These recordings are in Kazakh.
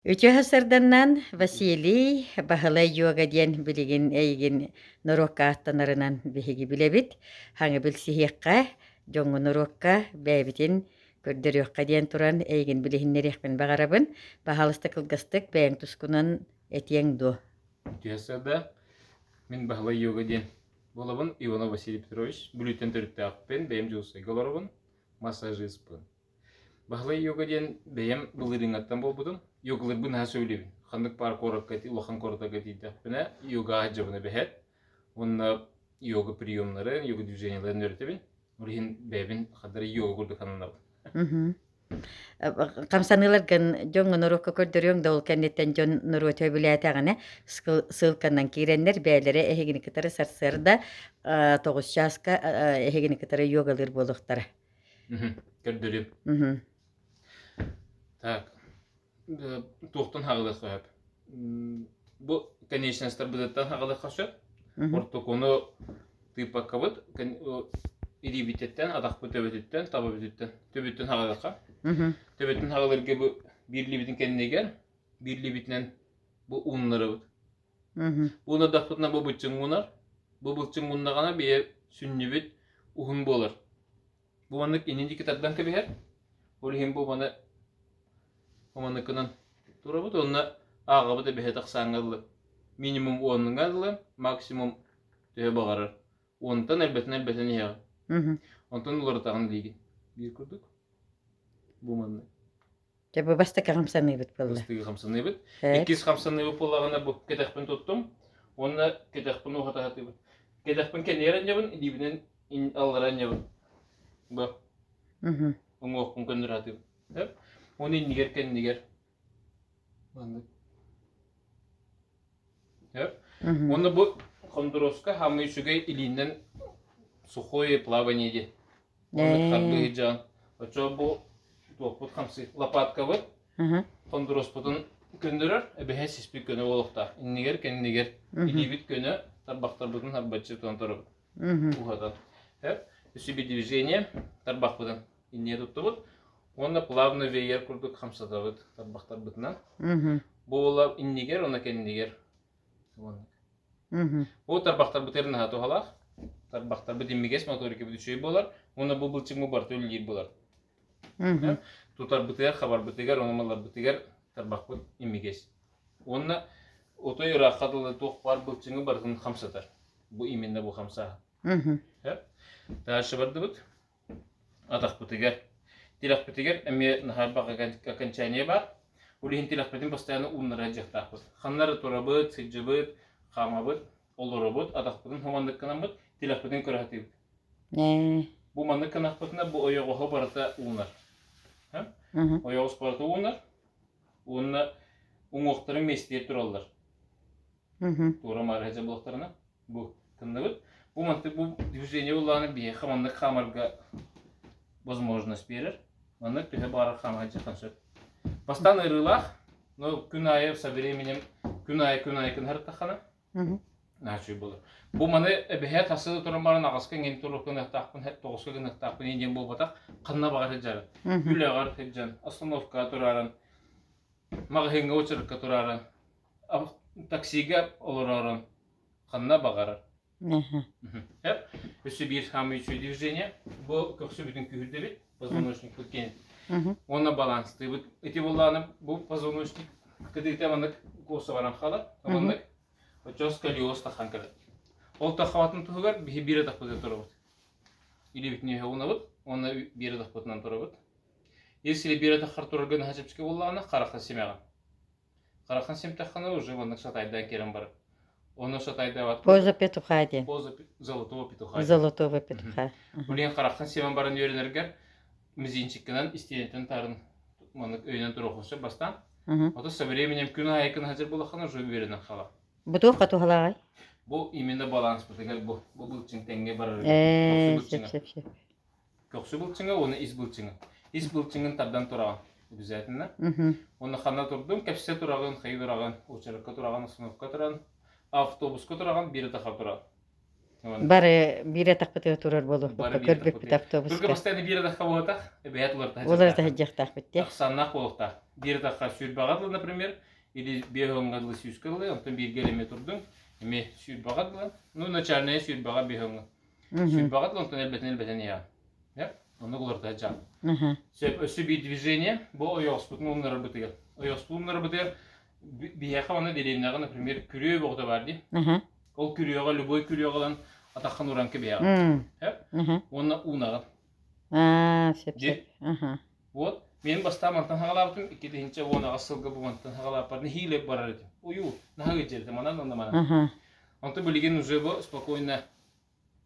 Үтөһө сырданнан Василий баһылай юага диэн билигин эйигин норуокка аттанарынан биһиги билебит. Хаңы билсиһиэкка, жоңҥу норуокка бэйбитин көрдөрүөхха диэн туран эйигин билиһиннэриэхпин баҕарабын. Баһалыста кылгастык бэйэҥ тускунан этиэҥ дуо. Түйәсәдә мин баһлай йога ден. Болабын Иванов Василий Петрович, бүлүтен төрүттәппен, бәйем жусы голорабын, массажистпын. Баһлай йога ден бәйем булырыңаттан болбудum. Йогалар бын ха сөйлебин. Хандык пар корак кати, лохан кората кати тәппенә, йога аҗабына бәһәт. Онна йога приемнары, йога движенияларын өйрәтәбин. Улин бәйбин хадыр йога күрдек ханнап. Камсаныыларган жоңҥу норуокка көрдөрүөҥ да ол кэнниттэн дьон норуо төбүлээтэҕинэ сыылканан киирэннэр бээлэри эһигиниккытары сарсыарда 9 чааска эһигиниккытары йогалыыр буолуохтара. Көрдөрүм. Так. Туохтан хагылы хап. Бу конечностьтар быдаттан хагылы хашат. Ортокону тыпа кабыт, идибитеттен, адак төбөтөттен, табыбыттен, төбөттен хагылыка. Төбөттен хагылырга бу бирлибитин кеннегер, бирлибитнен бу уннары бут. Буна дактына бу бутчың унар. Бу бутчың уннагана бие сүннүбүт ухун болар. Бу анык ининди китаптан кебер. Олхим бу мана Оманыкынан турабыт, онна ағабы да бәхет ақсаңғылы. Минимум 10-ңғылы, максимум төе бағарыр. 10-тан әлбәтін еға. 10-тан олар тағын дейген. Bir күрдік. Бұл манны. Жабы бастықы қамсаны бит болды. Бастықы қамсаны бит. 2 қамсаны бит болағына бұл кетақпен тоттым. Онна кетақпен оғата-хаты бит. Кетақпен кәнерін жабын, дебінен алғаран жабын. Бұл. Оң оқпын көндір хаты бит. Оны нигер кен нигер. Оны бу Хондуроска хамы үшіге илинен сухое плавание де. Оны қарбығы жан. Очо бу тоқпыт хамсы лопатка бұд. Хондурос бұтын көндірір, әбіхе сеспі көні олықта. Нигер кен нигер. Илибит көні тарбақтар бұтын харбатшы тұтан тұрып. Ухатан. Үсі бір движение тарбақ бұтын. Инне тұтты бұд. Онна плавно веер курдук хамсата бит, тарбактар битнан. Бу ола иннигер, онна кеннигер. Бу тарбактар битерин хату халах. Тарбактар бит иммигес моторики бит чөй болар. Онна бу булчыңмы бар төллир болар. Тутар битер хабар битегер, онна малар битегер тарбак бит иммигес. Онна отой рахатлы тох бар булчыңы барын хамсатар. Бу именно бу хамса. Дальше барды бит. Атак битегер. Тилах битигер эми нахарбага окончание бар. Улин тилах битин постоянно уннара жактахбыт. Ханнары турабыт, сыджыбыт, хамабыт, олоробыт, атахбытын хомандыкканан быт, тилах битин көрәтибит. Бу мандыкканахбытына бу оёгого барата унар. Оёгос барата унар. Унна уңоқтарын местер тураллар. Тура мархажа блоктарына бу кындыбыт. Бу манты бу движение уланы бие хамандык хамарга возможность берер. Маннык төһе бары хамаҗы концерт. Постоянно рылах, но күнайы со временем күнайы көн хәртәхана. Начи булыр. Бу маны бәһәт хасыды турмарын агыскан ген туры көн тақпын һәт 9 көн тақпын инден бу батак кынна багы жары. Күләгәр хәҗән, остановка турарын. Магазинга очырыкка турарын. Таксига олорарын кынна багарар. Hep, üstü bir hamı üçü движение. Bu köksü bütün kühürde bit, позвоночник bütken. Ona balanslı bit. Eti bulanıp bu позвоночник kıdıyte manık kosa varan xala, manık ços kalios taxan kırdı. Ol taxavatın tuğgar bir takpıda turabıt. İli bitniye ona bit, ona bir takpıdan turabıt. Если bir taxar turargan hacipski bulanı qaraqan semeğan. Qaraqan sem taxana уже manık şataydan kerem barı. Оны шатайда ват. Поза петуха ден. Поза золотого петуха. Золотого петуха. Улен каракан севен барын үйренергер мизинчиккенен истиентен тарын манык өйнен турохусы бастан. Ото со временем күн айкын хазыр булахана уже үйренен хала. Буту хату халай. Бу именно баланс бутыгар бу. Бу булчың тенге барар. Сеп. Көксү булчыңа, оны из булчыңа. Из булчыңын тардан тураган. Обязательно. Оны хана турдум, кепсе тураган, хай тураган, учарыкка тураган, остановка тураган. Автобусқа тұраған бері тақап тұрады. Бары бері тақпыты тұрар болу. Көрбек бит автобуска. Түркі бастайны бері таққа болатақ, бәйет олар тақпыт. Олар тақпыт тақпыт. Ақсаннақ болуқта. bir dakika sür bağadlı, например, или бегонgadlı süskadlı, ondan bir geleme turdun, eme sür bağadlı, ну, начальная sür bağa bегонga. Sür bağadlı, ondan elbeten ya. Ya, onu kullanacağım. Sebep ösü bir движение, bu oyosput, bunlar работает. Oyosput bunlar работает. Bir yaka ona dediğimde, например, kürüye boğda vardı. Ol kürüyeğe, любой kürüyeğe атақан уранки бияға. Оны унаға. Сеп. Вот. Мен бастам антан хағалаптым, икедейінше онаға сылғы бұл антан хағалапарды хилеп барар едім. Ою, наға жерді, манан. Анты білген уже бұл спокойно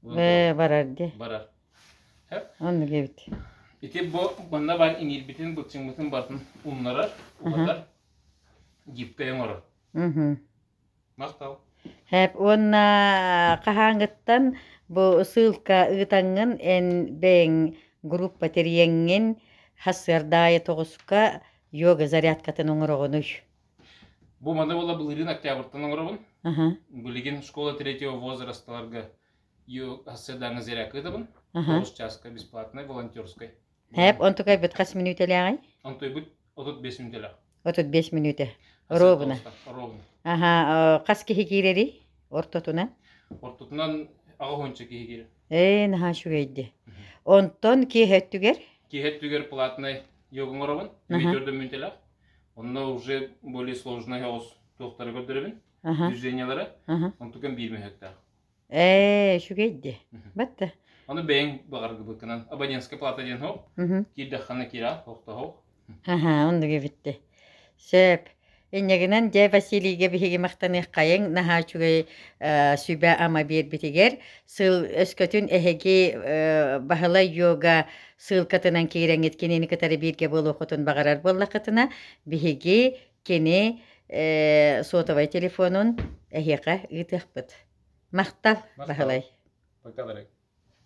барар. Оны кебіт. Ите бұл, бұнна бар инел бітін, бұтчың бұтын бартын ұнларар, ұғадар, гипкайын орар. Мақтау. Hep ona kahangıttan bu ısılka ıtangın en ben gruppa teriyengin hasırdaya toğuska yoga зарядкатын оңырығыныш. Bu manda bola былырын октябрьтан оңырығын. Білген школа третьего возрасталарға hasırdanғы зарядка ыдыбын. 9 часка бесплатной, волонтерской. Hep он tukay bit kaç minut eləyəğay? Ontoy bit 35 minut eləyək. 35 minutə. Ровно. Ровно. Kaç kişi gireri? Ortatuna? Ortatından ağa honça kihi girer. Naha şu geydi. Ondan ki hettüger? Ki hettüger платный йогын оробын. 24 минут элек. Онда уже более сложный оз тоқтары көрдіребін. Движениялары. Онтукен 20 гектар. Şu geydi. Battı. Onu beğen bağırgı bıkkınan. Abonentska plata den hoq. Kirdakhana kira. Hoqta hoq. Onu gebitti. Söp. Eneginen de Vasili'ge bihigi maqtanıq qayın naha çüge sübe ama bir bitiger sıl öskөtün ehegi bahala yoga sıl katınan kiren etkenini katarı birge bol okutun bağarar bolla katına bihigi keni sotavay telefonun eheka ıtıqbıt. Maqtal bahalay. Bakalım.